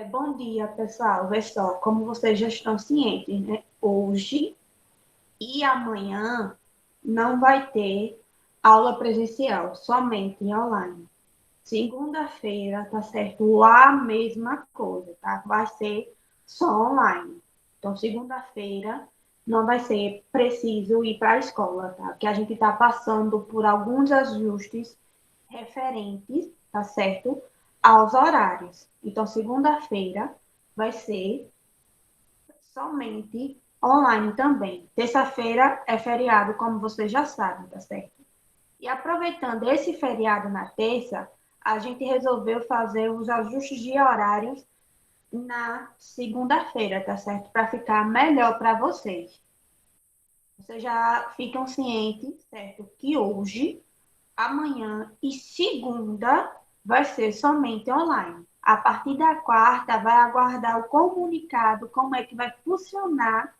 Bom dia, pessoal. Vê só, como vocês já estão cientes, né? Hoje e amanhã não vai ter aula presencial, somente online. Segunda-feira, tá certo? A mesma coisa, tá? Vai ser só online. Então, segunda-feira não vai ser preciso ir para a escola, tá? Porque a gente está passando por alguns ajustes referentes, tá certo? Aos horários. Então, segunda-feira vai ser somente online também. Terça-feira é feriado, como vocês já sabem, tá certo? E aproveitando esse feriado na terça, a gente resolveu fazer os ajustes de horários na segunda-feira, tá certo? Para ficar melhor para vocês. Vocês já ficam cientes, certo? Que hoje, amanhã e segunda vai ser somente online. A partir da quarta, vai aguardar o comunicado, como é que vai funcionar,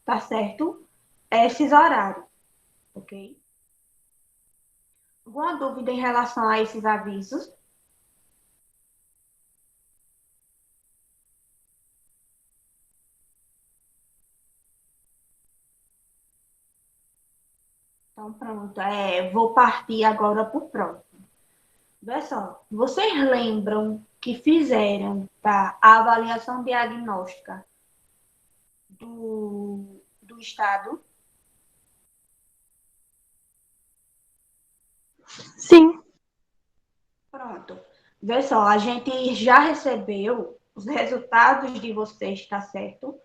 tá certo? Esses horários, ok? Alguma dúvida em relação a esses avisos? Então, pronto. Vou partir agora para o próximo. Vê só, vocês lembram que fizeram, tá, a avaliação diagnóstica do Estado? Sim, Pronto. Vê só, a gente já recebeu os resultados de vocês, tá certo?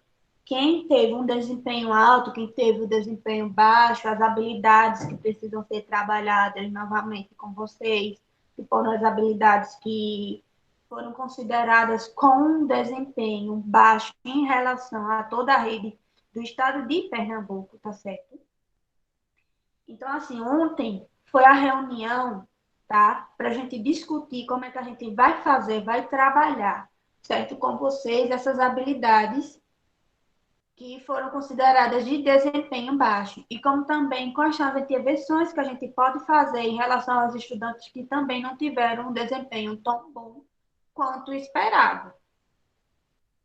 Quem teve um desempenho alto, quem teve um desempenho baixo, as habilidades que precisam ser trabalhadas novamente com vocês, que foram as habilidades que foram consideradas com um desempenho baixo em relação a toda a rede do estado de Pernambuco, tá certo? Então, assim, ontem foi a reunião, tá? Para a gente discutir como é que a gente vai fazer, vai trabalhar, certo? Com vocês, essas habilidades que foram consideradas de desempenho baixo. E como também quais são as intervenções que a gente pode fazer em relação aos estudantes que também não tiveram um desempenho tão bom quanto esperado,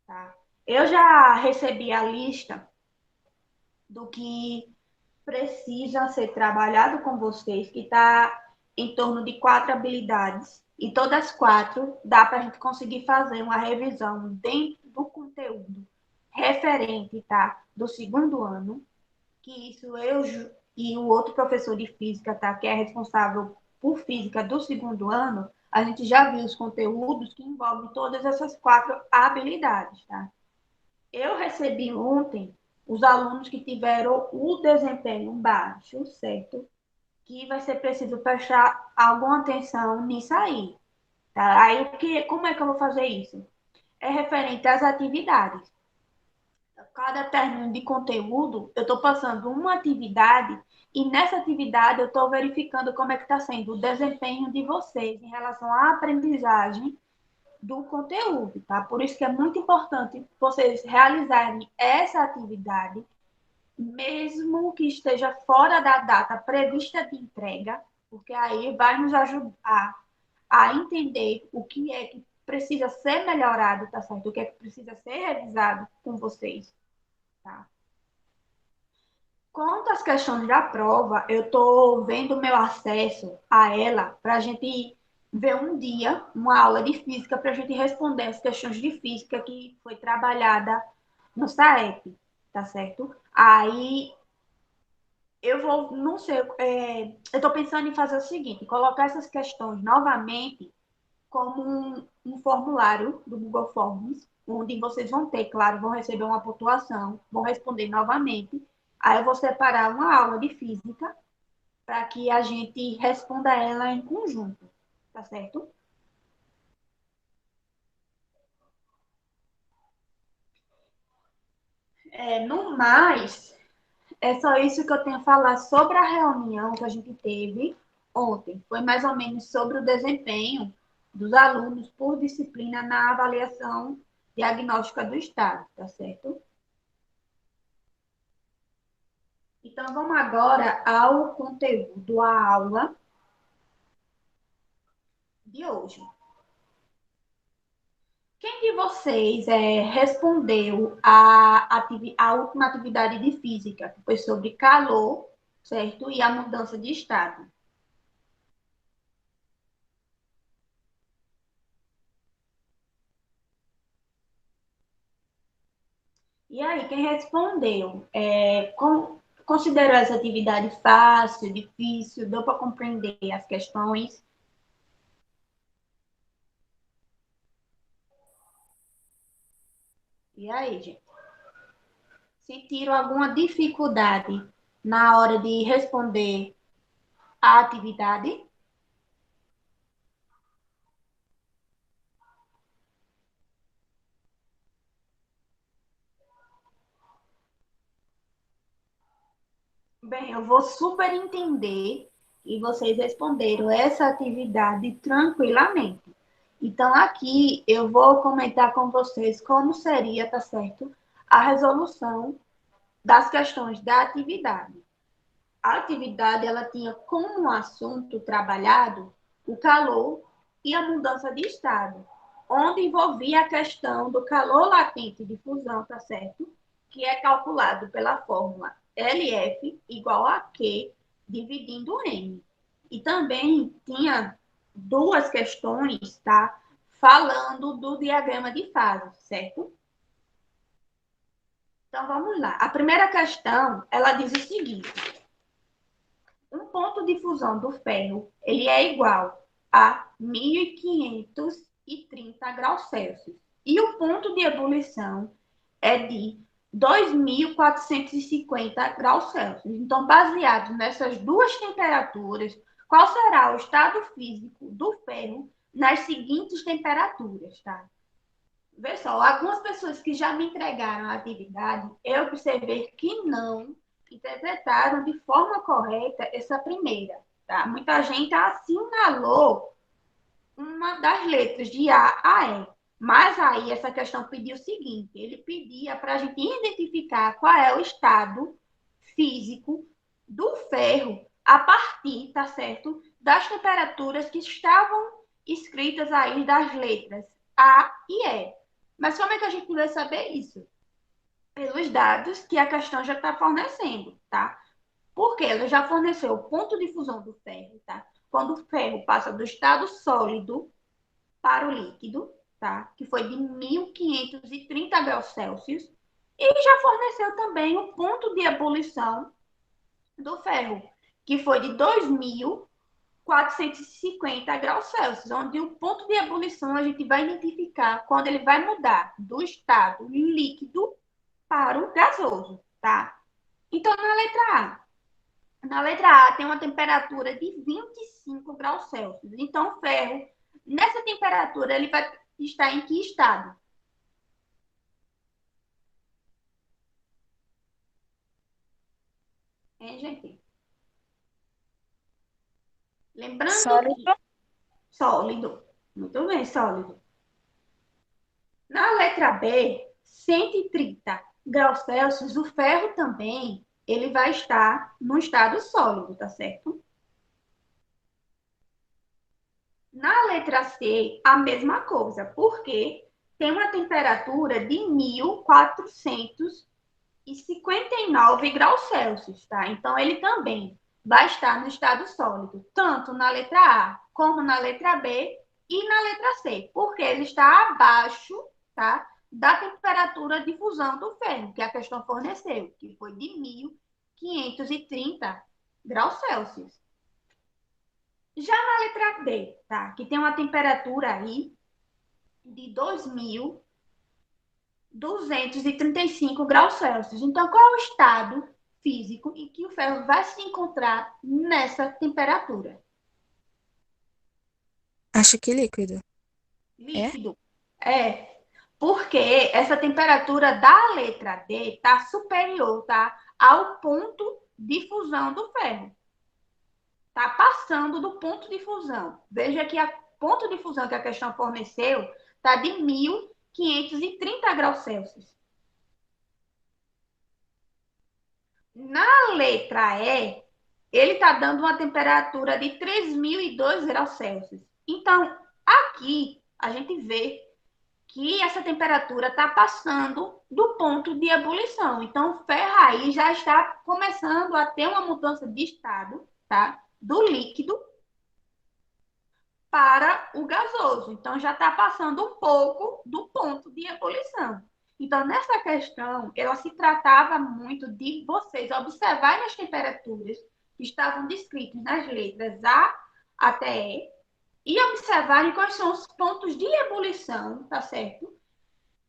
tá? Eu já recebi a lista do que precisa ser trabalhado com vocês, que está em torno de 4 habilidades, e todas as 4 dá para a gente conseguir fazer uma revisão dentro do conteúdo referente, tá? Do segundo ano, que isso eu e o outro professor de física, tá? Que é responsável por física do segundo ano, a gente já viu os conteúdos que envolvem todas essas 4 habilidades, tá? Eu recebi ontem os alunos que tiveram o desempenho baixo, certo? Que vai ser preciso prestar alguma atenção nisso aí, tá? Aí, como é que eu vou fazer isso? É referente às atividades. Cada término de conteúdo, eu estou passando uma atividade e nessa atividade eu estou verificando como é que está sendo o desempenho de vocês em relação à aprendizagem do conteúdo, tá? Por isso que é muito importante vocês realizarem essa atividade, mesmo que esteja fora da data prevista de entrega, porque aí vai nos ajudar a entender o que é que precisa ser melhorado, tá certo? O que é que precisa ser revisado com vocês, tá? Quanto às questões da prova, eu estou vendo o meu acesso a ela para a gente ver um dia, uma aula de física, para a gente responder as questões de física que foi trabalhada no SAEP, tá certo? Aí eu vou, não sei, eu estou pensando em fazer o seguinte, colocar essas questões novamente como um formulário do Google Forms, onde vocês vão ter, claro, vão receber uma pontuação, vão responder novamente. Aí eu vou separar uma aula de física para que a gente responda ela em conjunto, tá certo? No mais, é só isso que eu tenho a falar sobre a reunião que a gente teve ontem. Foi mais ou menos sobre o desempenho dos alunos por disciplina na avaliação diagnóstica do Estado, tá certo? Então, vamos agora ao conteúdo, à aula de hoje. Quem de vocês respondeu a última atividade de física, que foi sobre calor, certo? E a mudança de estado? E aí, quem respondeu? Considerou essa atividade fácil, difícil? Deu para compreender as questões? E aí, gente? Sentiram alguma dificuldade na hora de responder a atividade? Bem, eu vou super entender e vocês responderam essa atividade tranquilamente. Então, aqui eu vou comentar com vocês como seria, tá certo? A resolução das questões da atividade. A atividade, ela tinha como assunto trabalhado o calor e a mudança de estado, onde envolvia a questão do calor latente de fusão, tá certo? Que é calculado pela fórmula LF igual a Q dividindo M. E também tinha duas questões, tá? Falando do diagrama de fase, certo? Então vamos lá. A primeira questão, ela diz o seguinte: um ponto de fusão do ferro, ele é igual a 1530 graus Celsius. E o ponto de ebulição é de 2450 graus Celsius. Então, baseado nessas duas temperaturas, qual será o estado físico do ferro nas seguintes temperaturas, tá? Vê só, algumas pessoas que já me entregaram a atividade, eu observei que não interpretaram de forma correta essa primeira, tá? Muita gente assinalou uma das letras de A a E. Mas aí essa questão pediu o seguinte, ele pedia para a gente identificar qual é o estado físico do ferro a partir, tá certo, das temperaturas que estavam escritas aí das letras A e E. Mas como é que a gente vai saber isso? Pelos dados que a questão já está fornecendo, tá? Porque ela já forneceu o ponto de fusão do ferro, tá? Quando o ferro passa do estado sólido para o líquido, tá? Que foi de 1530 graus Celsius. E já forneceu também o ponto de ebulição do ferro, que foi de 2450 graus Celsius, onde o ponto de ebulição a gente vai identificar quando ele vai mudar do estado líquido para o gasoso, tá? Então, na letra A tem uma temperatura de 25 graus Celsius. Então, o ferro, nessa temperatura, ele vai estar em que estado? Hein, gente? Lembrando que Sólido. sólido, muito bem, sólido. Na letra B, 130 graus Celsius, o ferro também, ele vai estar no estado sólido, tá certo? Na letra C, a mesma coisa, porque tem uma temperatura de 1459 graus Celsius, tá? Então, ele também vai estar no estado sólido, tanto na letra A, como na letra B e na letra C, porque ele está abaixo, tá? Da temperatura de fusão do ferro, que a questão forneceu, que foi de 1530 graus Celsius. Já na letra D, tá? Que tem uma temperatura aí de 2.235 graus Celsius. Então, qual é o estado físico em que o ferro vai se encontrar nessa temperatura? Acho que líquido. É? Líquido. É, porque essa temperatura da letra D está superior, tá? Ao ponto de fusão do ferro. Está passando do ponto de fusão. Veja que a ponto de fusão que a questão forneceu está de 1530 graus Celsius. Na letra E, ele está dando uma temperatura de 3002 graus Celsius. Então, aqui a gente vê que essa temperatura está passando do ponto de ebulição. Então, o ferro aí já está começando a ter uma mudança de estado, tá? Do líquido para o gasoso. Então, já está passando um pouco do ponto de ebulição. Então, nessa questão, ela se tratava muito de vocês observarem as temperaturas que estavam descritas nas letras A até E e observarem quais são os pontos de ebulição, tá certo?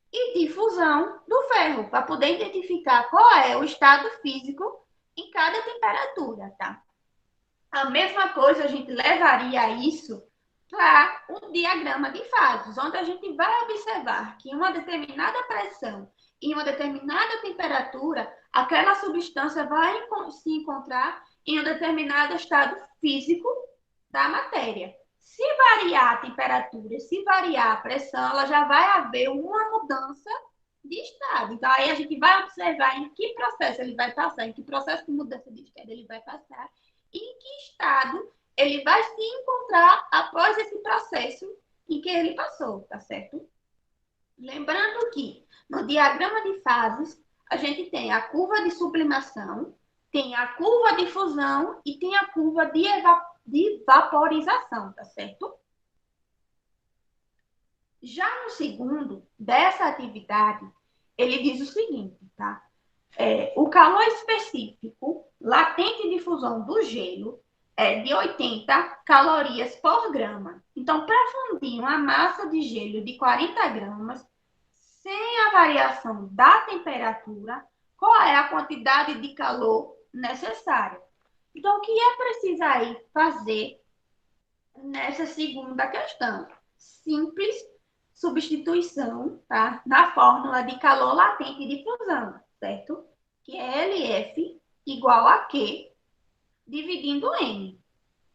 E de fusão do ferro, para poder identificar qual é o estado físico em cada temperatura, tá? A mesma coisa a gente levaria isso para um diagrama de fases, onde a gente vai observar que em uma determinada pressão e uma determinada temperatura, aquela substância vai se encontrar em um determinado estado físico da matéria. Se variar a temperatura, se variar a pressão, ela já vai haver uma mudança de estado. Então, aí a gente vai observar em que processo ele vai passar, em que processo de mudança de estado ele vai passar, e em que estado ele vai se encontrar após esse processo em que ele passou, tá certo? Lembrando que no diagrama de fases, a gente tem a curva de sublimação, tem a curva de fusão e tem a curva de vaporização, tá certo? Já no segundo dessa atividade, ele diz o seguinte, tá? O calor específico latente de fusão do gelo é de 80 calorias por grama. Então, para fundir uma massa de gelo de 40 gramas, sem a variação da temperatura, qual é a quantidade de calor necessária? Então, o que é preciso aí fazer nessa segunda questão? Simples substituição, tá? Na fórmula de calor latente de fusão, certo? Que é LF igual a Q dividindo N.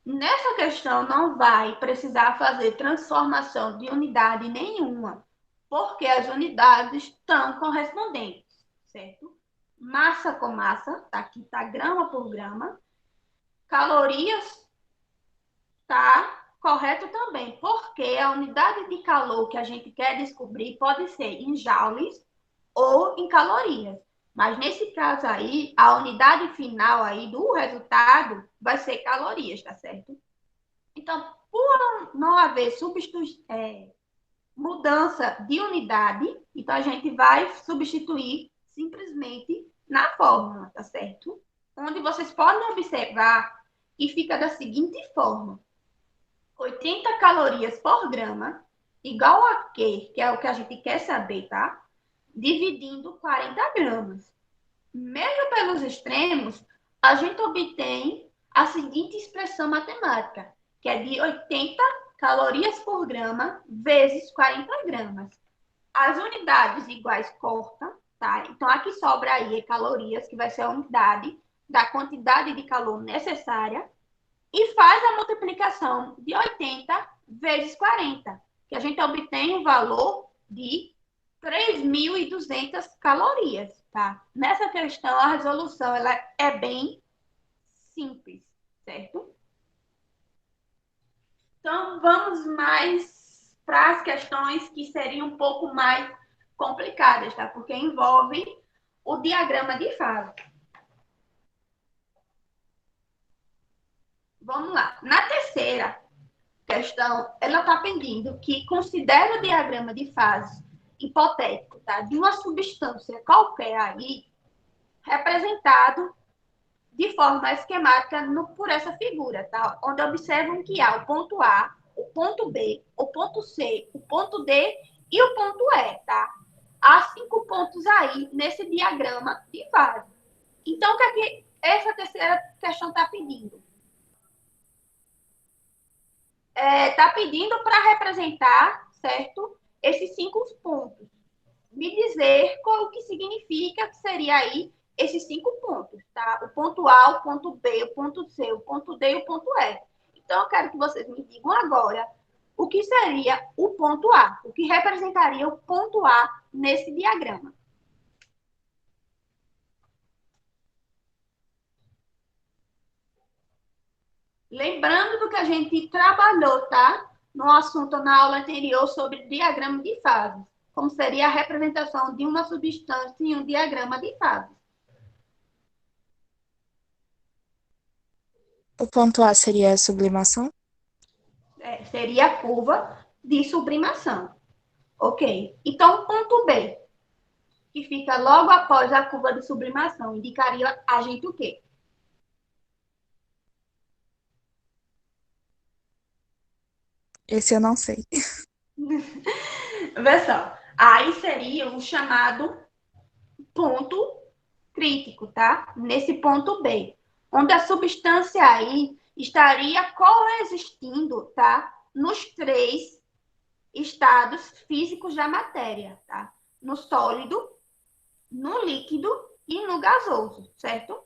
Nessa questão não vai precisar fazer transformação de unidade nenhuma, porque as unidades estão correspondentes, certo? Massa com massa, tá aqui tá grama por grama. Calorias tá correto também, porque a unidade de calor que a gente quer descobrir pode ser em joules ou em calorias. Mas nesse caso aí, a unidade final aí do resultado vai ser calorias, tá certo? Então, por não haver mudança de unidade, então a gente vai substituir simplesmente na fórmula, tá certo? Onde vocês podem observar que fica da seguinte forma: 80 calorias por grama, igual a Q, que é o que a gente quer saber, tá? Dividindo 40 gramas. Mesmo pelos extremos, a gente obtém a seguinte expressão matemática, que é de 80 calorias por grama vezes 40 gramas. As unidades iguais cortam, tá? Então, aqui sobra aí calorias, que vai ser a unidade da quantidade de calor necessária, e faz a multiplicação de 80 vezes 40, que a gente obtém o valor de 3.200 calorias, tá? Nessa questão, a resolução ela é bem simples, certo? Então, vamos mais para as questões que seriam um pouco mais complicadas, tá? Porque envolve o diagrama de fase. Vamos lá. Na terceira questão, ela está pedindo que considere o diagrama de fase hipotético, tá? De uma substância qualquer aí, representado de forma esquemática por essa figura, tá? Onde observam que há o ponto A, o ponto B, o ponto C, o ponto D e o ponto E, tá? Há 5 pontos aí nesse diagrama de fase. Então, o que é que essa terceira questão está pedindo? Está pedindo para representar, certo? Esses 5 pontos. Me dizer qual o que significa que seria aí esses 5 pontos, tá? O ponto A, o ponto B, o ponto C, o ponto D e o ponto E. Então, eu quero que vocês me digam agora o que seria o ponto A, o que representaria o ponto A nesse diagrama. Lembrando do que a gente trabalhou, tá? No assunto na aula anterior sobre diagrama de fases. como seria a representação de uma substância em um diagrama de fases. O ponto A seria a sublimação? Seria a curva de sublimação. Ok. Então, o ponto B, que fica logo após a curva de sublimação, indicaria a gente o quê? Esse eu não sei. Vê só. Aí seria o chamado ponto crítico, tá? Nesse ponto B, onde a substância aí estaria coexistindo, tá? Nos três estados físicos da matéria, tá? No sólido, no líquido e no gasoso, certo?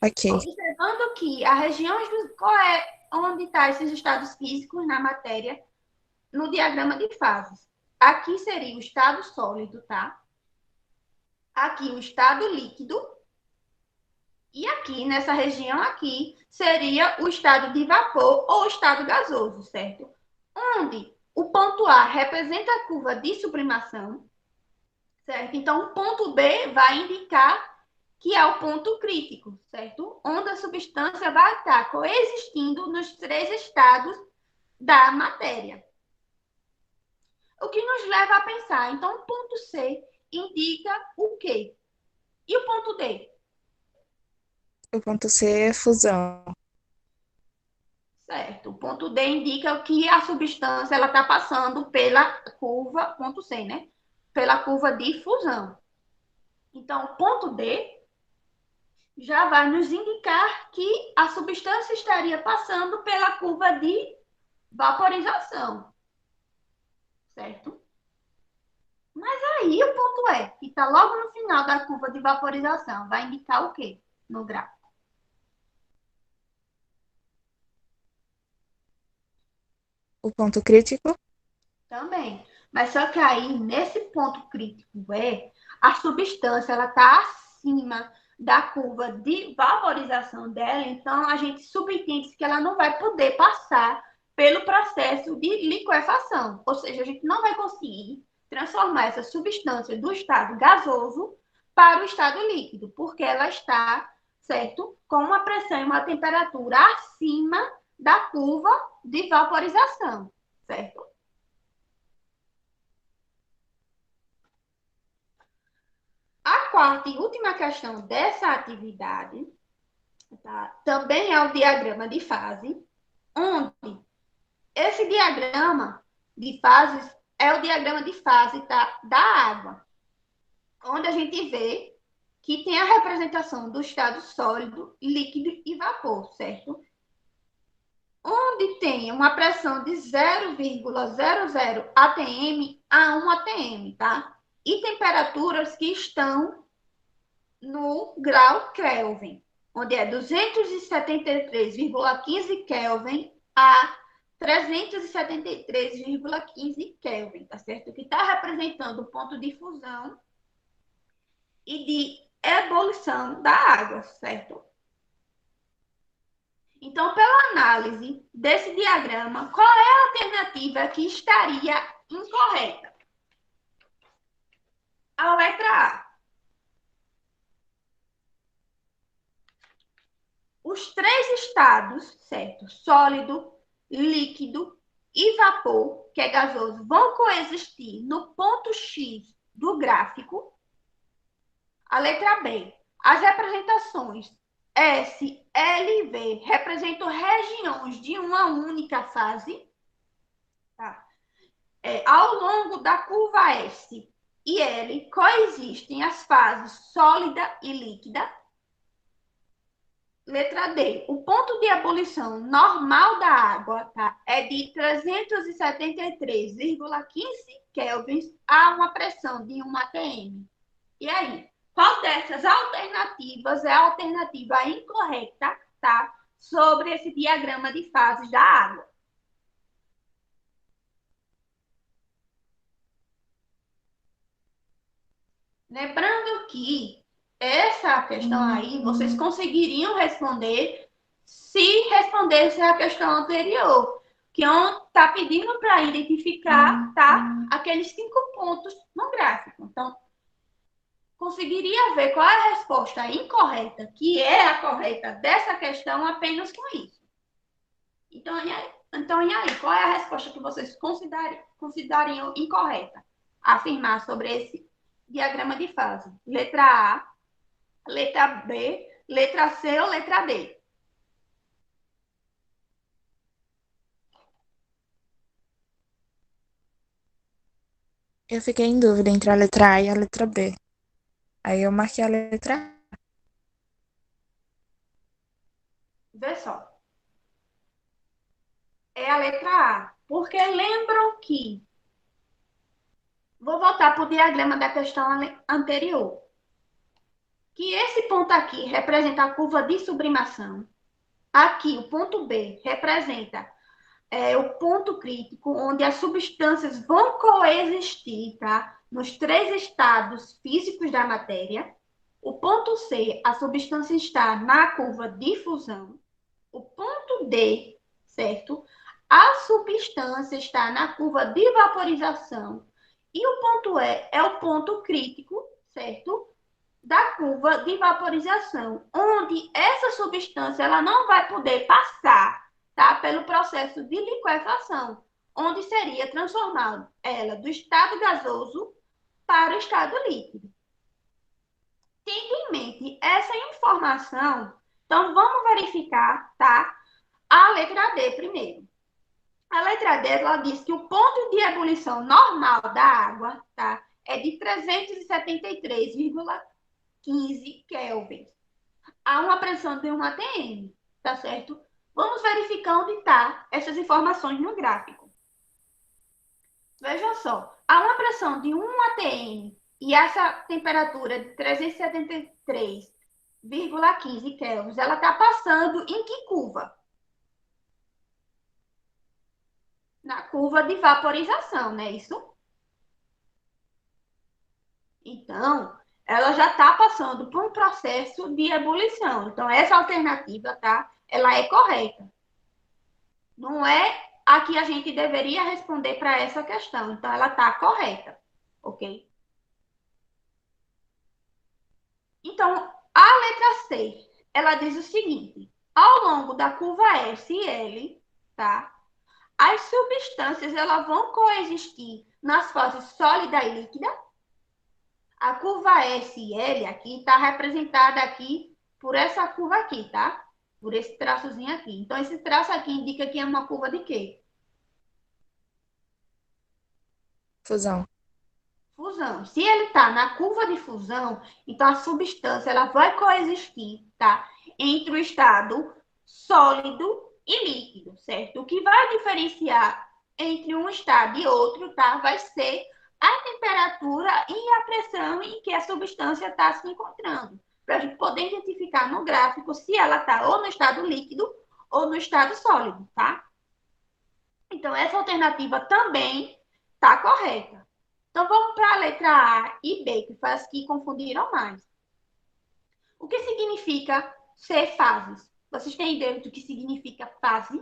Ok. Observando que a região qual é onde está esses estados físicos na matéria no diagrama de fases. Aqui seria o estado sólido, tá? Aqui o estado líquido. E aqui, nessa região aqui, seria o estado de vapor ou estado gasoso, certo? Onde o ponto A representa a curva de sublimação, certo? Então, o ponto B vai indicar que é o ponto crítico, certo? Onde a substância vai estar coexistindo nos três estados da matéria. O que nos leva a pensar, então, o ponto C indica o quê? E o ponto D? O ponto C é fusão. Certo. O ponto D indica que a substância ela está passando pela curva, ponto C, né? Pela curva de fusão. Então, o ponto D já vai nos indicar que a substância estaria passando pela curva de vaporização, certo? Mas aí o ponto E, que está logo no final da curva de vaporização, vai indicar o quê no gráfico? O ponto crítico? Também. Mas só que aí, nesse ponto crítico a substância ela está acima da curva de vaporização dela, então a gente subentende que ela não vai poder passar pelo processo de liquefação, ou seja, a gente não vai conseguir transformar essa substância do estado gasoso para o estado líquido, porque ela está, certo, com uma pressão e uma temperatura acima da curva de vaporização, certo? A quarta e última questão dessa atividade, tá? Também é o diagrama de fase, onde esse diagrama de fases é o diagrama de fase, tá? Da água, onde a gente vê que tem a representação do estado sólido, líquido e vapor, certo? Onde tem uma pressão de 0,00 atm a 1 atm, tá? E temperaturas que estão no grau Kelvin, onde é 273,15 Kelvin a 373,15 Kelvin, tá certo? Que está representando o ponto de fusão e de ebulição da água, certo? Então, pela análise desse diagrama, qual é a alternativa que estaria incorreta? A letra A. Os três estados, certo? Sólido, líquido e vapor, que é gasoso, vão coexistir no ponto X do gráfico. A letra B. As representações S, L e V representam regiões de uma única fase. Tá? Ao longo da curva S e L coexistem as fases sólida e líquida. Letra D. O ponto de ebulição normal da água, tá, é de 373,15 kelvins a uma pressão de 1 atm. E aí, qual dessas alternativas é a alternativa incorreta, tá, sobre esse diagrama de fases da água? Lembrando que essa questão aí vocês conseguiriam responder se respondesse a questão anterior. que está pedindo para identificar, tá? Aqueles 5 pontos no gráfico. Então, conseguiria ver qual é a resposta incorreta, que é a correta dessa questão apenas com isso. Então, e aí? Qual é a resposta que vocês considerariam incorreta? Afirmar sobre esse diagrama de fase. Letra A, letra B, letra C ou letra D? Eu fiquei em dúvida entre a letra A e a letra B. Aí eu marquei a letra A. Vê só. É a letra A. Porque lembram que. Vou voltar para o diagrama da questão anterior. Que esse ponto aqui representa a curva de sublimação. Aqui, o ponto B representa o ponto crítico, onde as substâncias vão coexistir, tá? Nos 3 estados físicos da matéria. O ponto C, a substância está na curva de fusão. O ponto D, certo? A substância está na curva de vaporização. E o ponto E é o ponto crítico, certo? Da curva de vaporização, onde essa substância ela não vai poder passar, tá, pelo processo de liquefação, onde seria transformado ela do estado gasoso para o estado líquido. Tendo em mente essa informação, então vamos verificar, tá, a letra D primeiro. A letra D ela diz que o ponto de ebulição normal da água, tá, é de 373,15 Kelvin. Há uma pressão de 1 atm, tá certo? Vamos verificar onde está essas informações no gráfico. Veja só, há uma pressão de 1 atm e essa temperatura de 373,15 kelvins, ela está passando em que curva? Na curva de vaporização, não é isso? Então, ela já está passando por um processo de ebulição. Então, essa alternativa, tá? Ela é correta. Não é a que a gente deveria responder para essa questão. Então, ela está correta, ok? Então, a letra C, ela diz o seguinte: ao longo da curva S e L, tá? As substâncias elas vão coexistir nas fases sólida e líquida. A curva S e L aqui está representada aqui por essa curva aqui, tá? Por esse traçozinho aqui. Então, esse traço aqui indica que é uma curva de quê? Fusão. Fusão. Se ele está na curva de fusão, então a substância ela vai coexistir, tá? Entre o estado sólido e líquido, certo? O que vai diferenciar entre um estado e outro, tá? Vai ser a temperatura e a pressão em que a substância está se encontrando, para a gente poder identificar no gráfico se ela está ou no estado líquido ou no estado sólido, tá? Então, essa alternativa também está correta. Então, vamos para a letra A e B, que foi as que confundiram mais. O que significa ser fases? Vocês têm ideia do que significa fase?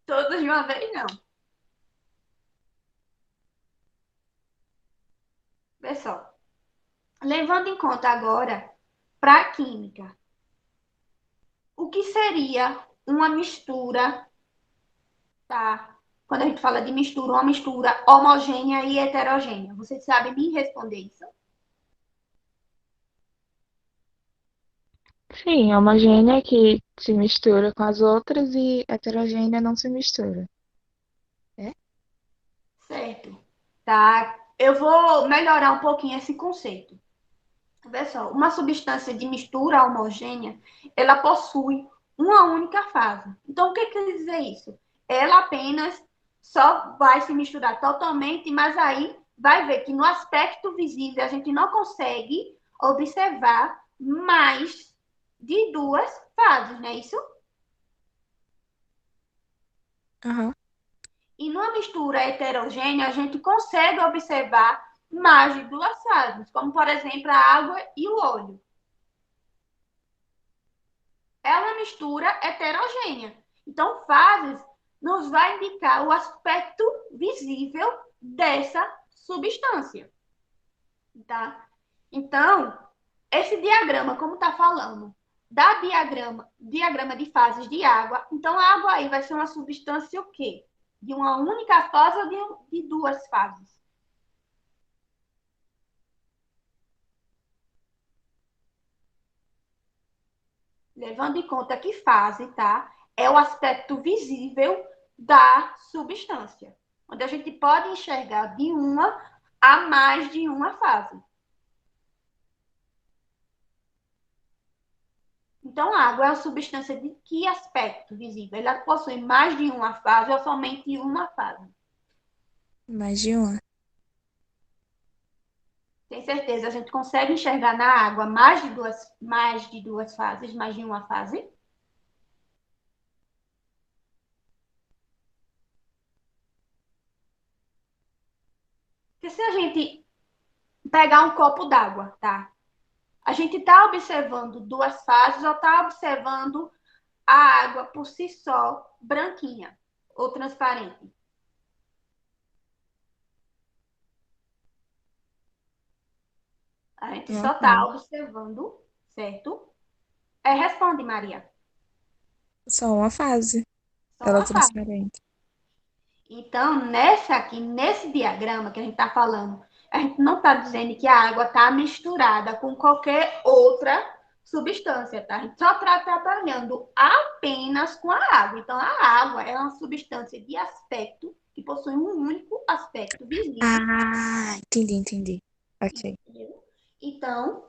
Todos de uma vez, não. Pessoal, levando em conta agora para a química, o que seria uma mistura, tá? Quando a gente fala de mistura, uma mistura homogênea e heterogênea. Vocês sabem me responder isso? Sim, homogênea que se mistura com as outras e heterogênea não se mistura. É? Certo. Tá? Eu vou melhorar um pouquinho esse conceito. Vê só, uma substância de mistura homogênea, ela possui uma única fase. Então, o que quer dizer isso? Ela apenas só vai se misturar totalmente, mas aí vai ver que no aspecto visível a gente não consegue observar mais de 2 fases, não é isso? Aham. E numa mistura heterogênea, a gente consegue observar mais de duas fases, como, por exemplo, a água e o óleo. É uma mistura heterogênea. Então, fases nos vai indicar o aspecto visível dessa substância, tá? Então, esse diagrama, como está falando, da diagrama de fases de água, então a água aí vai ser uma substância o quê? De uma única fase ou de duas fases? Levando em conta que fase, tá? É o aspecto visível da substância, onde a gente pode enxergar de uma a mais de uma fase. Então, a água é a substância de que aspecto visível? Ela possui mais de uma fase ou somente uma fase? Mais de uma. Tem certeza, a gente consegue enxergar na água mais de duas fases, mais de uma fase? Porque se a gente pegar um copo d'água, tá? A gente está observando duas fases ou está observando a água por si só branquinha ou transparente? A gente Uma só está fase. observando, certo? Responde, Maria. Só uma fase. Só Ela é uma fase. transparente. Então, nessa aqui, nesse diagrama que a gente está falando, a gente não está dizendo que a água está misturada com qualquer outra substância, tá? A gente só está trabalhando apenas com a água. Então, a água é uma substância de aspecto que possui um único aspecto visível. Ah, entendi, entendi. Ok. Entendeu? Então,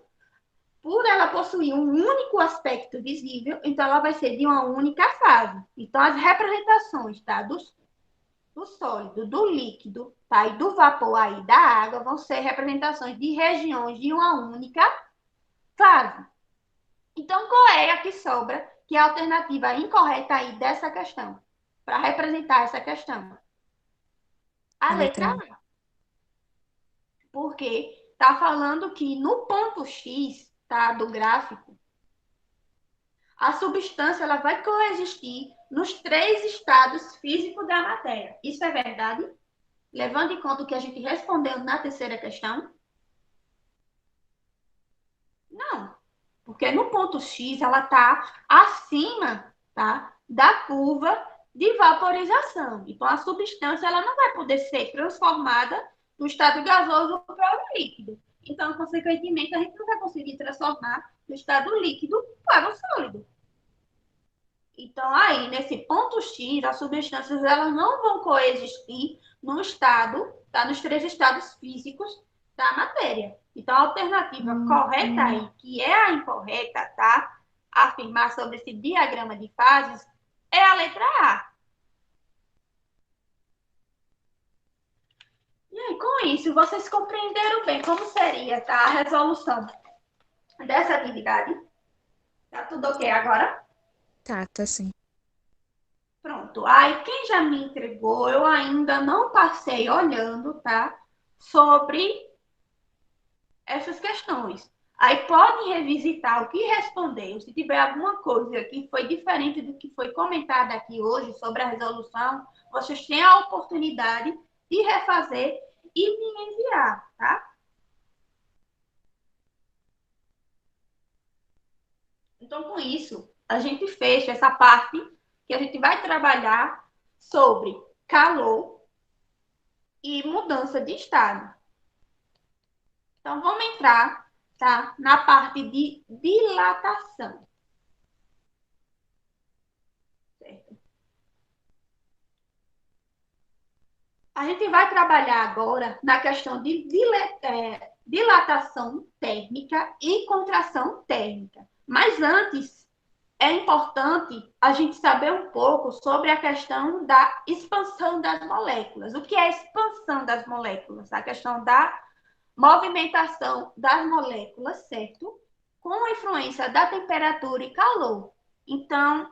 por ela possuir um único aspecto visível, então ela vai ser de uma única fase. Então, as representações, tá? Do sólido, do líquido, tá? E do vapor aí da água vão ser representações de regiões de uma única fase. Então, qual é a que sobra, que é a alternativa incorreta aí dessa questão? Para representar essa questão? A A letra letra A. A. Porque está falando que no ponto X, tá, do gráfico, a substância ela vai coexistir nos três estados físicos da matéria. Isso é verdade? Levando em conta o que a gente respondeu na terceira questão? Não, porque no ponto X ela está acima, tá, da curva de vaporização. Então a substância ela não vai poder ser transformada do estado gasoso para o líquido. Então, consequentemente, a gente não vai conseguir transformar do estado líquido para o sólido. Então, aí, nesse ponto X, as substâncias elas não vão coexistir no estado, tá? Nos três estados físicos da matéria. Então, a alternativa correta Hum. aí, que é a incorreta, tá? Afirmar sobre esse diagrama de fases, é a letra A. E aí, com isso, vocês compreenderam bem como seria, tá? A resolução dessa atividade? Tá tudo ok agora? Tá, tá sim. Pronto. Aí, quem já me entregou, eu ainda não passei olhando, tá? Sobre essas questões. Aí pode revisitar o que respondeu. Se tiver alguma coisa que foi diferente do que foi comentado aqui hoje sobre a resolução, vocês têm a oportunidade de refazer e me enviar, tá? Então, com isso, a gente fecha essa parte que a gente vai trabalhar sobre calor e mudança de estado. Então, vamos entrar, tá, na parte de dilatação. Certo? A gente vai trabalhar agora na questão de dilatação térmica e contração térmica. Mas antes, é importante a gente saber um pouco sobre a questão da expansão das moléculas. O que é a expansão das moléculas? A questão da movimentação das moléculas, certo? Com a influência da temperatura e calor. Então,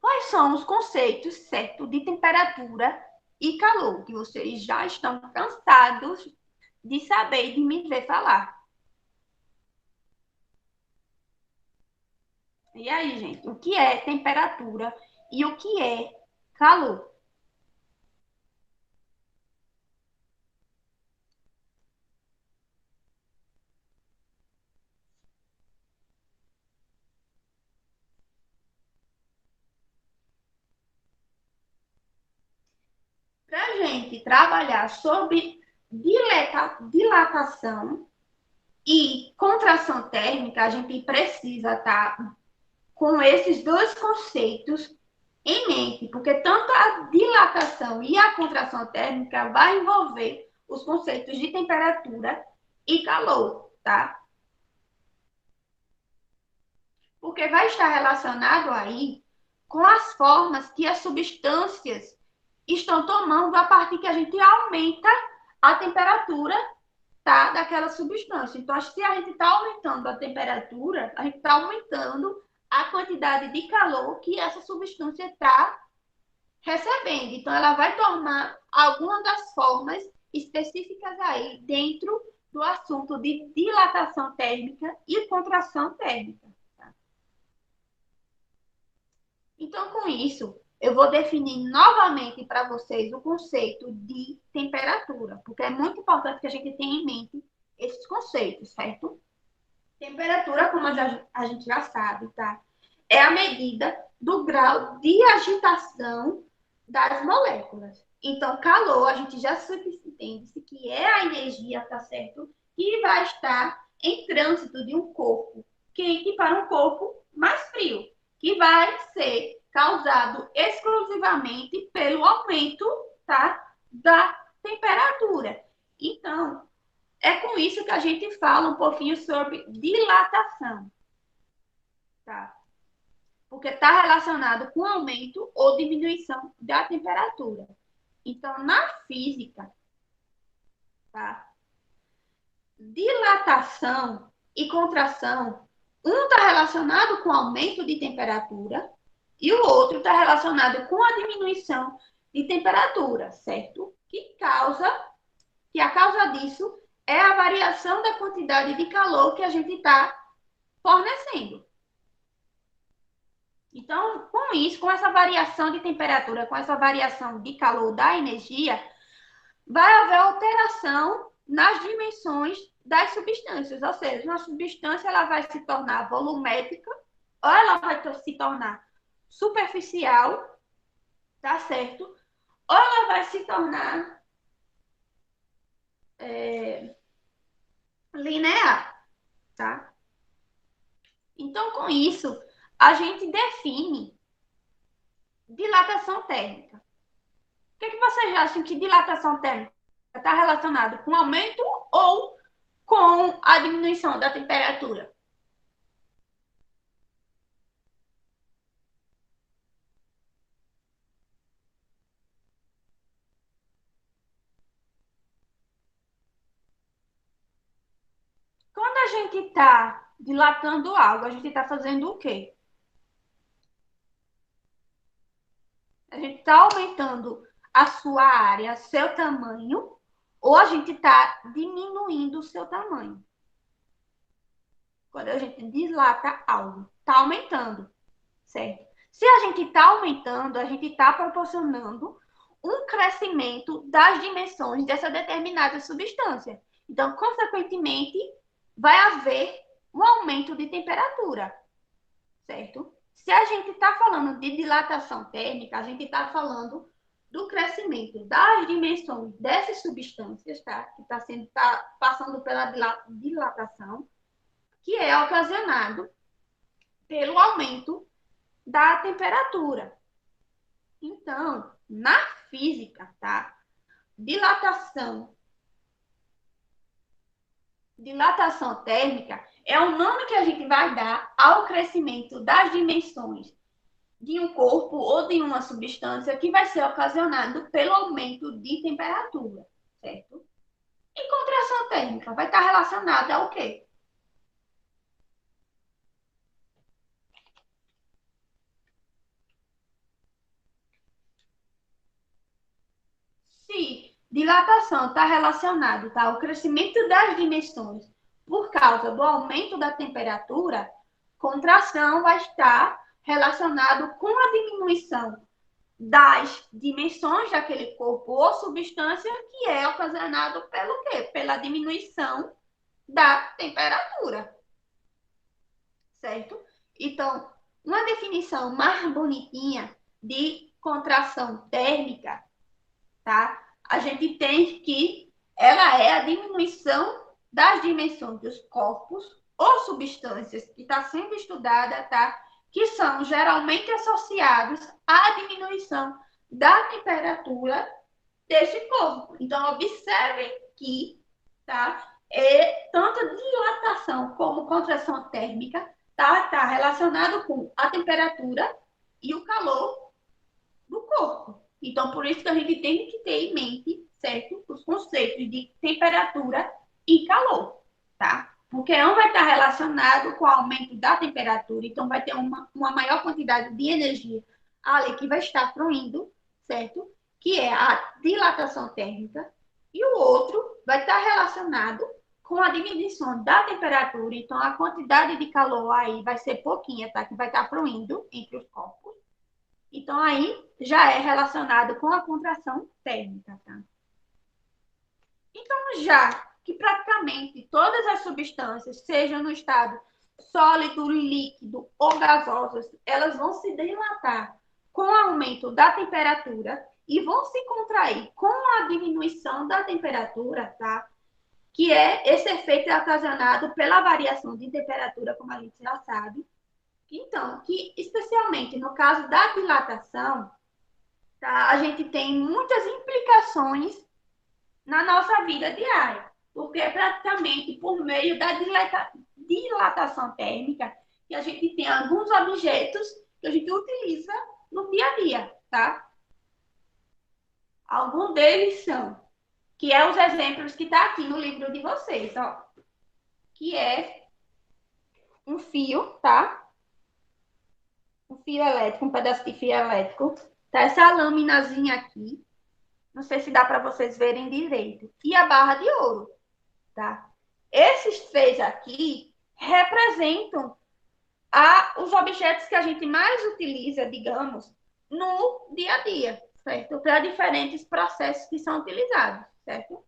quais são os conceitos, certo, de temperatura e calor, que vocês já estão cansados de saber e de me ver falar. E aí, gente, o que é temperatura e o que é calor? Para a gente trabalhar sobre dilatação e contração térmica, a gente precisa estar com esses dois conceitos em mente, porque tanto a dilatação e a contração térmica vai envolver os conceitos de temperatura e calor, tá? Porque vai estar relacionado aí com as formas que as substâncias estão tomando a partir que a gente aumenta a temperatura, tá, daquela substância. Então, se a gente está aumentando a temperatura, a gente está aumentando a quantidade de calor que essa substância está recebendo. Então, ela vai tomar alguma das formas específicas aí dentro do assunto de dilatação térmica e contração térmica. Então, com isso, eu vou definir novamente para vocês o conceito de temperatura, porque é muito importante que a gente tenha em mente esses conceitos, certo? Temperatura, como a gente já sabe, tá? É a medida do grau de agitação das moléculas. Então, calor, a gente já subentende que é a energia, tá certo? Que vai estar em trânsito de um corpo quente para um corpo mais frio, que vai ser causado exclusivamente pelo aumento, tá, da temperatura. Então, é com isso que a gente fala um pouquinho sobre dilatação, tá? Porque está relacionado com aumento ou diminuição da temperatura. Então, na física, tá? Dilatação e contração, um está relacionado com aumento de temperatura e o outro está relacionado com a diminuição de temperatura, certo? Que a causa disso é a variação da quantidade de calor que a gente está fornecendo. Então, com isso, com essa variação de temperatura, com essa variação de calor da energia, vai haver alteração nas dimensões das substâncias, ou seja, uma substância ela vai se tornar volumétrica ou ela vai se tornar superficial, tá certo? Ou ela vai se tornar linear, tá? Então, com isso, a gente define dilatação térmica. O que vocês acham que dilatação térmica está relacionado com aumento ou com a diminuição da temperatura? Quando a gente está dilatando algo, a gente está fazendo o quê? A gente está aumentando a sua área, seu tamanho, ou a gente está diminuindo o seu tamanho. Quando a gente dilata algo, está aumentando, certo? Se a gente está aumentando, a gente está proporcionando um crescimento das dimensões dessa determinada substância. Então, consequentemente, vai haver um aumento de temperatura, certo? Se a gente está falando de dilatação térmica, a gente está falando do crescimento das dimensões dessas substâncias, tá? Que tá passando pela dilatação, que é ocasionado pelo aumento da temperatura. Então, na física, tá? Dilatação, dilatação térmica é o nome que a gente vai dar ao crescimento das dimensões de um corpo ou de uma substância que vai ser ocasionado pelo aumento de temperatura, certo? E contração térmica vai estar relacionada ao quê? Se Dilatação está relacionado, tá? O crescimento das dimensões por causa do aumento da temperatura, contração vai estar relacionado com a diminuição das dimensões daquele corpo ou substância que é ocasionado pelo quê? Pela diminuição da temperatura, certo? Então, uma definição mais bonitinha de contração térmica, tá? A gente tem que ela é a diminuição das dimensões dos corpos ou substâncias que está sendo estudada, tá? Que são geralmente associados à diminuição da temperatura desse corpo. Então, observem que, tá? Tanto dilatação como contração térmica tá relacionado com a temperatura e o calor do corpo. Então, por isso que a gente tem que ter em mente, certo? Os conceitos de temperatura e calor, tá? Porque um vai estar relacionado com o aumento da temperatura, então vai ter uma maior quantidade de energia ali que vai estar fluindo, certo? Que é a dilatação térmica, e o outro vai estar relacionado com a diminuição da temperatura, então a quantidade de calor aí vai ser pouquinha, tá? Que vai estar fluindo entre os corpos. Então, aí já é relacionado com a contração térmica, tá? Então, já que praticamente todas as substâncias, sejam no estado sólido, líquido ou gasosas, elas vão se dilatar com o aumento da temperatura e vão se contrair com a diminuição da temperatura, tá? Que é esse efeito ocasionado pela variação de temperatura, como a gente já sabe. Então, que especialmente no caso da dilatação, tá? A gente tem muitas implicações na nossa vida diária, porque é praticamente por meio da dilatação térmica que a gente tem alguns objetos que a gente utiliza no dia a dia, tá? Alguns deles são, que é os exemplos que está aqui no livro de vocês, ó, que é um fio, tá? Um fio elétrico, um pedaço de fio elétrico, tá? Essa lâminazinha aqui, não sei se dá para vocês verem direito. E a barra de ouro, tá? Esses três aqui representam os objetos que a gente mais utiliza, digamos, no dia a dia, certo? Para diferentes processos que são utilizados, certo?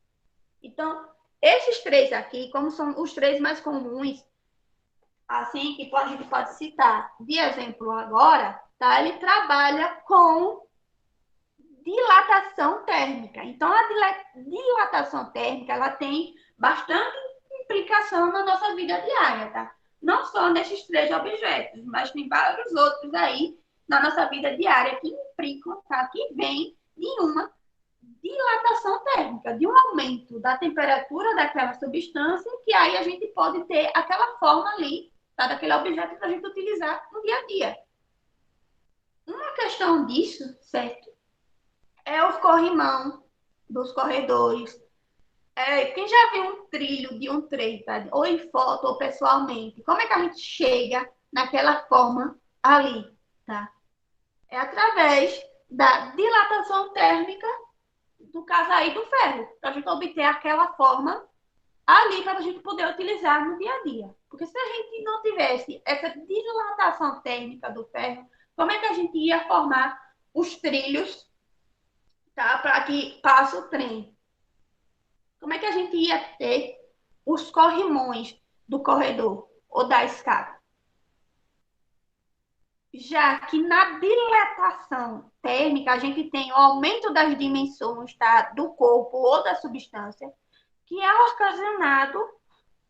Então, esses três aqui, como são os três mais comuns, assim que a gente pode citar de exemplo agora, tá? Ele trabalha com dilatação térmica. Então, a dilatação térmica ela tem bastante implicação na nossa vida diária, tá? Não só nesses três objetos, mas tem vários outros aí na nossa vida diária que implicam, tá? Que vem de uma dilatação térmica, de um aumento da temperatura daquela substância, que aí a gente pode ter aquela forma ali, tá? Daquele objeto para a gente utilizar no dia a dia. Uma questão disso, certo? É os corrimão dos corredores. Quem já viu um trilho de um trem, tá? Ou em foto ou pessoalmente, como é que a gente chega naquela forma ali, tá? É através da dilatação térmica do caso aí do ferro, para a gente obter aquela forma ali para a gente poder utilizar no dia a dia. Porque se a gente não tivesse essa dilatação térmica do ferro, como é que a gente ia formar os trilhos, tá? Para que passe o trem? Como é que a gente ia ter os corrimões do corredor ou da escada? Já que na dilatação térmica a gente tem o aumento das dimensões, tá, do corpo ou da substância, que é ocasionado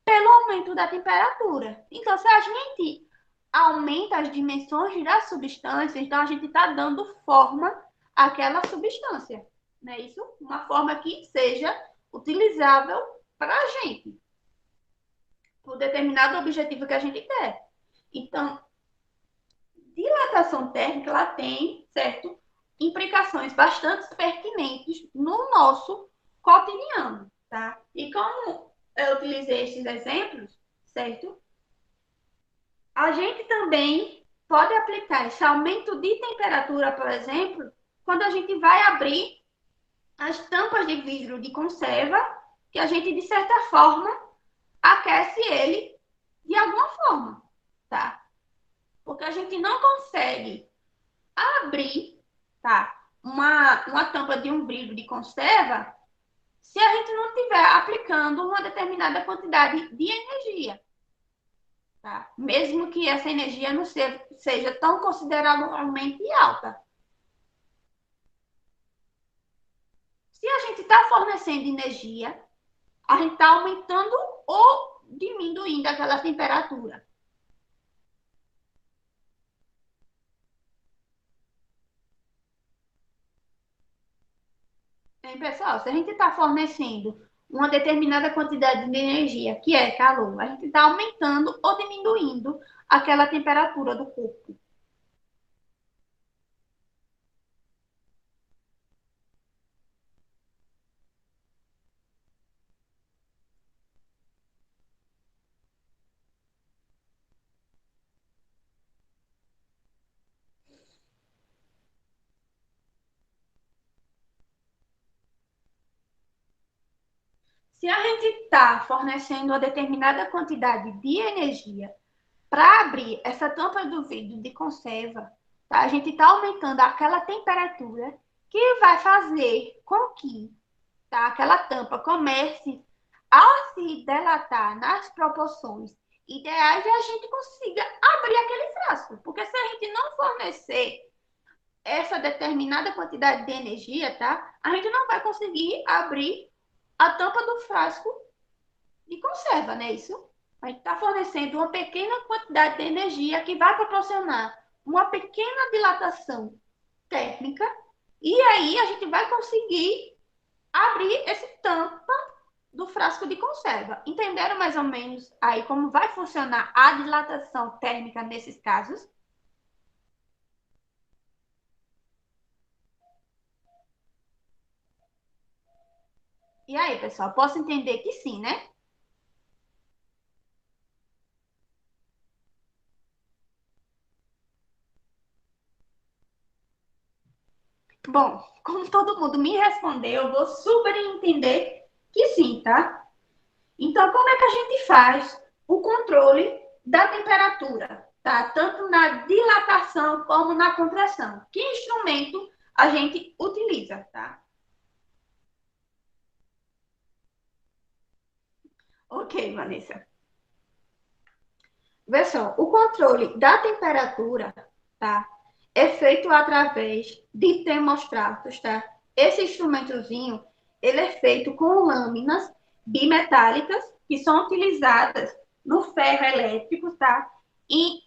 pelo aumento da temperatura. Então, se a gente aumenta as dimensões da substância, então a gente está dando forma àquela substância. Não é isso? Uma forma que seja utilizável para a gente, por determinado objetivo que a gente quer. Então, dilatação térmica ela tem, certo, implicações bastante pertinentes no nosso cotidiano, tá? E como eu utilizei esses exemplos, certo? A gente também pode aplicar esse aumento de temperatura, por exemplo, quando a gente vai abrir as tampas de vidro de conserva, que a gente, de certa forma, aquece ele de alguma forma, tá? Porque a gente não consegue abrir, tá? Uma tampa de um vidro de conserva se a gente não estiver aplicando uma determinada quantidade de energia, tá? Mesmo que essa energia não seja tão consideravelmente alta. Se a gente está fornecendo energia, a gente está aumentando ou diminuindo aquela temperatura. Bem, pessoal, se a gente está fornecendo uma determinada quantidade de energia, que é calor, a gente está aumentando ou diminuindo aquela temperatura do corpo. Se a gente está fornecendo uma determinada quantidade de energia para abrir essa tampa do vidro de conserva, tá? A gente está aumentando aquela temperatura que vai fazer com que, tá, aquela tampa comece a se dilatar nas proporções ideais e a gente consiga abrir aquele frasco. Porque se a gente não fornecer essa determinada quantidade de energia, tá? A gente não vai conseguir abrir a tampa do frasco de conserva, né? Isso? A gente está fornecendo uma pequena quantidade de energia que vai proporcionar uma pequena dilatação térmica e aí a gente vai conseguir abrir esse tampa do frasco de conserva. Entenderam mais ou menos aí como vai funcionar a dilatação térmica nesses casos? E aí, pessoal, posso entender que sim, né? Bom, como todo mundo me respondeu, eu vou super entender que sim, tá? Então, como é que a gente faz o controle da temperatura, tá? Tanto na dilatação como na contração. Que instrumento a gente utiliza, tá? Ok, Vanessa. Vê só, o controle da temperatura, tá? É feito através de termostatos, tá? Esse instrumentozinho, ele é feito com lâminas bimetálicas que são utilizadas no ferro elétrico, tá? E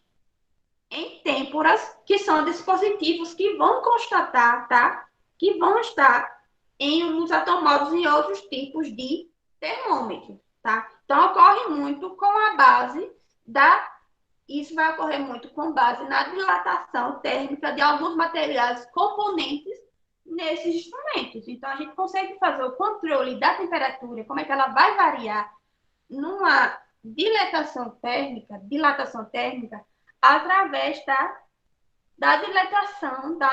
em têmporas, que são dispositivos que vão constatar, tá? Que vão estar em uns automóveis e outros tipos de termômetro, tá? Então, ocorre muito com a base da isso vai ocorrer muito com base na dilatação térmica de alguns materiais componentes nesses instrumentos. Então, a gente consegue fazer o controle da temperatura, como é que ela vai variar numa dilatação térmica através da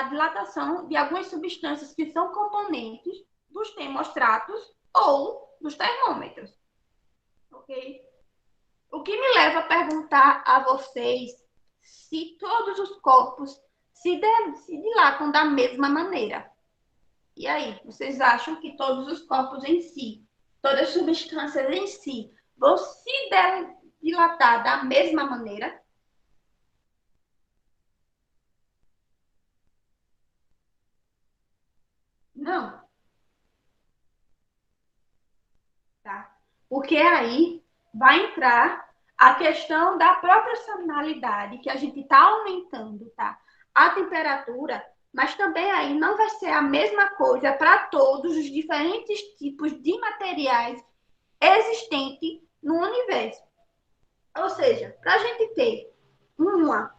dilatação de algumas substâncias que são componentes dos termostratos ou dos termômetros. Ok? O que me leva a perguntar a vocês se todos os corpos se dilatam da mesma maneira. E aí, vocês acham que todos os corpos em si, todas as substâncias em si, vão se dilatar da mesma maneira? Não, tá? Porque aí vai entrar a questão da proporcionalidade, que a gente está aumentando, tá? A temperatura, mas também aí não vai ser a mesma coisa para todos os diferentes tipos de materiais existentes no universo. Ou seja, para a gente ter uma,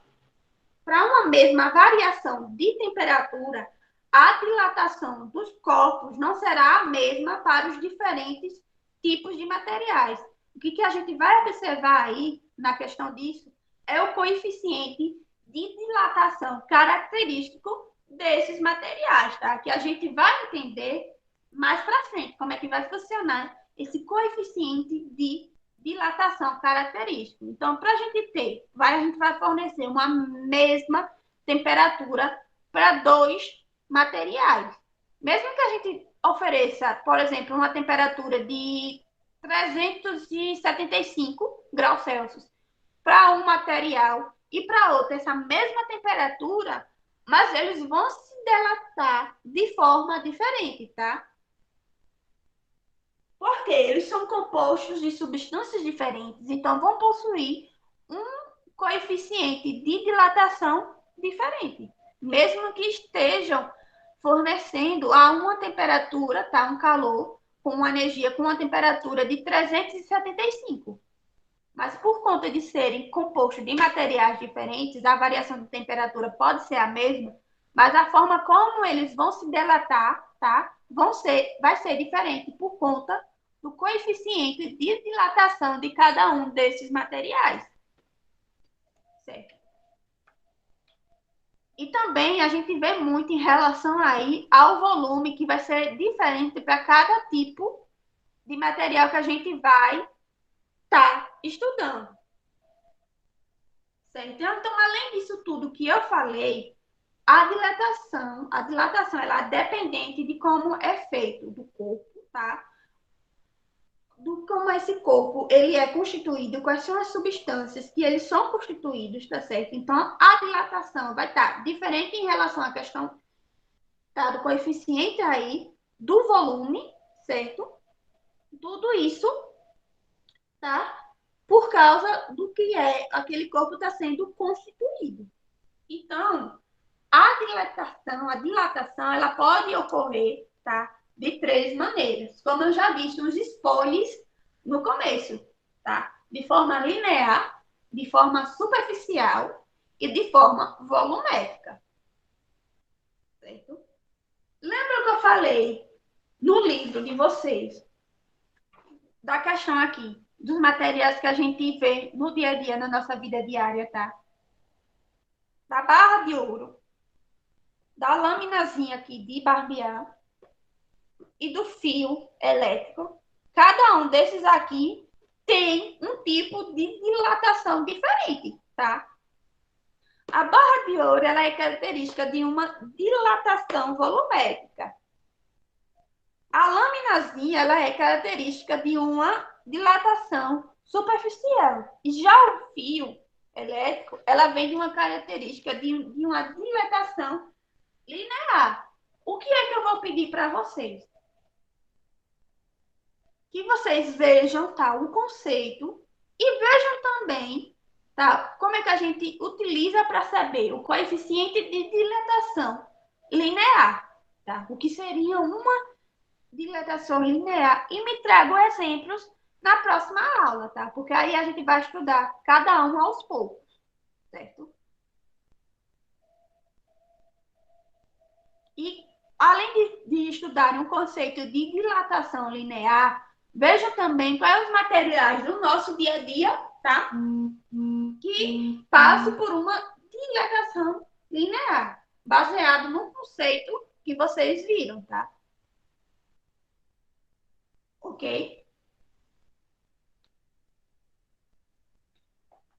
para uma mesma variação de temperatura, a dilatação dos corpos não será a mesma para os diferentes tipos de materiais. O que a gente vai observar aí na questão disso é o coeficiente de dilatação característico desses materiais, tá? Que a gente vai entender mais para frente, como é que vai funcionar esse coeficiente de dilatação característico. Então, para a gente ter, a gente vai fornecer uma mesma temperatura para dois materiais. Mesmo que a gente ofereça, por exemplo, uma temperatura de 375 graus Celsius para um material e para outro essa mesma temperatura, mas eles vão se dilatar de forma diferente, tá? Porque eles são compostos de substâncias diferentes, então vão possuir um coeficiente de dilatação diferente, mesmo que estejam fornecendo a uma temperatura, tá, um calor com uma energia com uma temperatura de 375. Mas por conta de serem compostos de materiais diferentes, a variação de temperatura pode ser a mesma, mas a forma como eles vão se dilatar, tá, vai ser diferente por conta do coeficiente de dilatação de cada um desses materiais. Certo? E também a gente vê muito em relação aí ao volume, que vai ser diferente para cada tipo de material que a gente vai estar estudando. Certo? Então, além disso tudo que eu falei, a dilatação ela é dependente de como é feito do corpo, tá? Do como esse corpo ele é constituído, quais são as substâncias que eles são constituídos, tá certo? Então, a dilatação vai estar diferente em relação à questão, tá, do coeficiente aí, do volume, certo? Tudo isso, tá? Por causa do que é aquele corpo está sendo constituído. Então, a dilatação, ela pode ocorrer, tá? De três maneiras. Como eu já disse, os spoilers no começo, tá? De forma linear, de forma superficial e de forma volumétrica. Certo? Lembra que eu falei no livro de vocês da questão aqui dos materiais que a gente vê no dia a dia, na nossa vida diária, tá? Da barra de ouro, da laminazinha aqui de barbear e do fio elétrico. Cada um desses aqui tem um tipo de dilatação diferente, tá? A barra de ouro ela é característica de uma dilatação volumétrica. A laminazinha ela é característica de uma dilatação superficial. E já o fio elétrico, ela vem de uma característica de uma dilatação linear. O que é que eu vou pedir para vocês? Que vocês vejam, tá, o conceito e vejam também, tá, como é que a gente utiliza para saber o coeficiente de dilatação linear, tá? O que seria uma dilatação linear e me trago exemplos na próxima aula, tá? Porque aí a gente vai estudar cada um aos poucos, certo? E além de estudarem o conceito de dilatação linear, veja também quais os materiais do nosso dia a dia, tá? Que passam por uma dilatação linear, baseado no conceito que vocês viram, tá? Ok?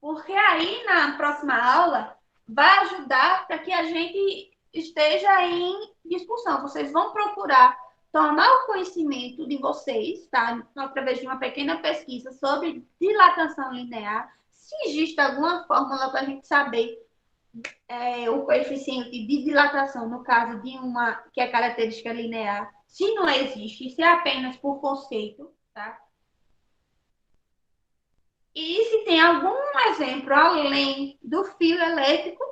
Porque aí na próxima aula vai ajudar para que a gente esteja em discussão. Vocês vão procurar tomar o conhecimento de vocês, tá? Através de uma pequena pesquisa sobre dilatação linear, se existe alguma fórmula para a gente saber o coeficiente de dilatação, no caso de uma que é característica linear, se não existe, se é apenas por conceito, tá? E se tem algum exemplo além do fio elétrico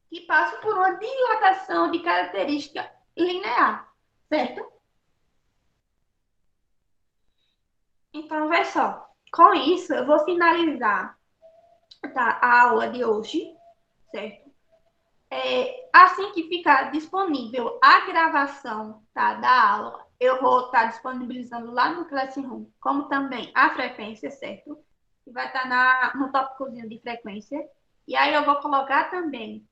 que passa por uma dilatação de característica linear, certo? Então, vê só. Com isso, eu vou finalizar, tá, a aula de hoje, certo? Assim que ficar disponível a gravação, tá, da aula, eu vou estar disponibilizando lá no Classroom, como também a frequência, certo? Que vai estar no tópicozinho de frequência. E aí eu vou colocar também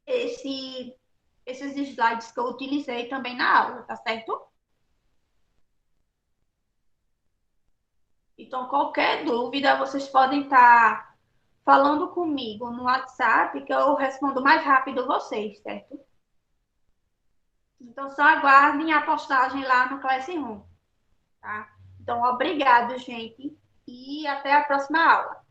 esse esses slides que eu utilizei também na aula, tá certo? Então, qualquer dúvida, vocês podem estar falando comigo no WhatsApp, que eu respondo mais rápido vocês, certo? Então, só aguardem a postagem lá no Classroom, tá? Então, obrigado, gente, e até a próxima aula.